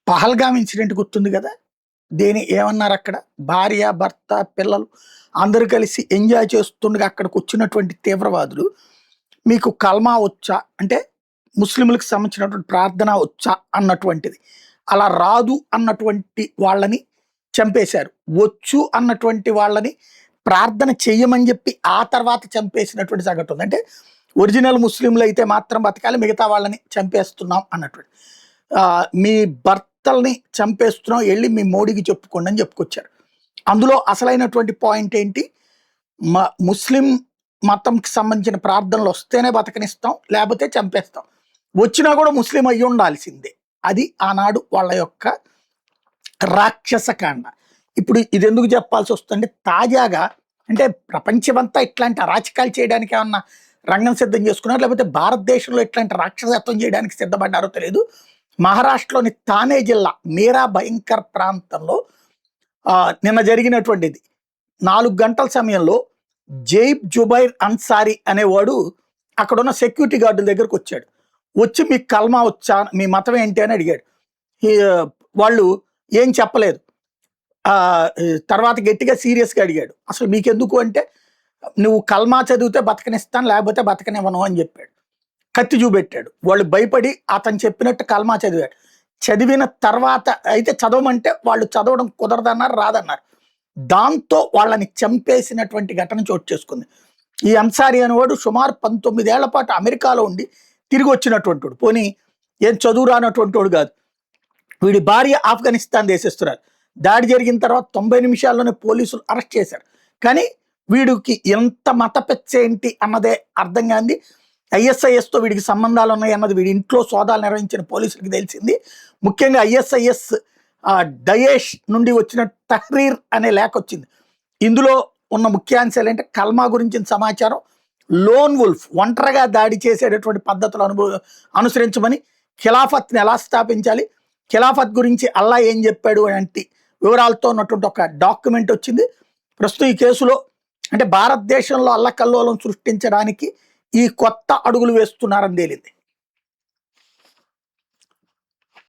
Pahalgam incident గుర్తుంది కదా! ఏమన్నారక్కడ? భార్య, భర్త, పిల్లలు అందరూ కలిసి ఎంజాయ్ చేస్తుండగా అక్కడికొచ్చినటువంటి తీవ్రవాదులు, "మీకు కల్మా వచ్చా?" అంటే ముస్లింలకు సంబంధించినటువంటి ప్రార్థన వచ్చా అన్నటువంటిది. అలా రాదు అన్నటువంటి వాళ్ళని చంపేశారు. వచ్చు అన్నటువంటి వాళ్ళని ప్రార్థన చెయ్యమని జెప్పి ఆ తర్వాత చంపేసినటువంటి సంఘటన ఉంది. అంటే ఒరిజినల్ ముస్లింలయితే మాత్రం బతకాలి, మిగతా వాళ్ళని చంపేస్తున్నాం అన్నటువంటి. మీ భర్తల్ని చంపేస్తున్నాం, ఎళ్లి మీ మోడీకి చెప్పుకోండి అని చెప్పుకొచ్చారు. అందులో అసలైనటువంటి పాయింట్ ఏంటి? ముస్లిం మతంకి సంబంధించిన ప్రార్థనలు వస్తేనే బతకనిస్తాం, లేకపోతే చంపేస్తాం. వచ్చినా కూడా ముస్లిం అయ్యి ఉండాల్సిందే. అది ఆనాడు వాళ్ళ యొక్క రాక్షస కాండ. ఇప్పుడు ఇది ఎందుకు చెప్పాల్సి వస్తుందంటే, తాజాగా అంటే ప్రపంచమంతా ఇట్లాంటి అరాచకాలు చేయడానికి ఏమన్నా రంగం సిద్ధం చేసుకున్నారు, లేకపోతే భారతదేశంలో ఇట్లాంటి రాక్షసత్వం చేయడానికి సిద్ధపడ్డారో తెలియదు. మహారాష్ట్రలోని థానే జిల్లా మీరా భయంకర్ ప్రాంతంలో నిన్న జరిగినటువంటిది 4 గంటల సమయంలో జైబ్ జుబైర్ అన్సారీ అనేవాడు అక్కడున్న సెక్యూరిటీ గార్డుల దగ్గరకు వచ్చాడు. వచ్చి మీకు కల్మా వచ్చా, మీ మతం ఏంటి అని అడిగాడు. వాళ్ళు ఏం చెప్పలేదు. తర్వాత గట్టిగా సీరియస్గా అడిగాడు. అసలు మీకెందుకు అంటే, నువ్వు కల్మా చదివితే బతకనిస్తాను, లేకపోతే బతకనివ్వను అని చెప్పాడు. కత్తి చూపెట్టాడు. వాళ్ళు భయపడి అతను చెప్పినట్టు కల్మా చదివాడు. చదివిన తర్వాత అయితే చదవమంటే వాళ్ళు చదవడం కుదరదన్నారు, రాదన్నారు. దాంతో వాళ్ళని చంపేసినటువంటి ఘటన చోటు చేసుకుంది. ఈ అన్సారీ అనేవాడు సుమారు 19 ఏళ్ల పాటు అమెరికాలో ఉండి తిరిగి వచ్చినటువంటి వాడు. పోనీ ఏం చదువు రానటువంటి వాడు కాదు. వీడి భార్య ఆఫ్ఘనిస్తాన్ దేశస్తున్నారు. దాడి జరిగిన తర్వాత 90 నిమిషాల్లోనే పోలీసులు అరెస్ట్ చేశారు. కానీ వీడికి ఎంత మత పెచ్చేంటి అన్నదే అర్థం కాంది. ఐఎస్ఐఎస్తో వీడికి సంబంధాలు ఉన్నాయి అన్నది వీడి ఇంట్లో సోదాలు నిర్వహించిన పోలీసులకు తెలిసింది. ముఖ్యంగా ఐఎస్ఐఎస్ డయేష్ నుండి వచ్చిన తహ్రీర్ అనే లేఖ వచ్చింది. ఇందులో ఉన్న ముఖ్యాంశాలు అంటే కల్మా గురించిన సమాచారం, లోన్ వుల్ఫ్ ఒంటరిగా దాడి చేసేటటువంటి పద్ధతులు అనుసరించమని, ఖిలాఫత్ని ఎలా స్థాపించాలి, ఖిలాఫత్ గురించి అల్లా ఏం చెప్పాడు అంటే వివరాలతో ఉన్నటువంటి ఒక డాక్యుమెంట్ వచ్చింది. ప్రస్తుతం ఈ కేసులో అంటే భారతదేశంలో అల్లకల్లోలం సృష్టించడానికి ఈ కొత్త అడుగులు వేస్తున్నారని తేలింది.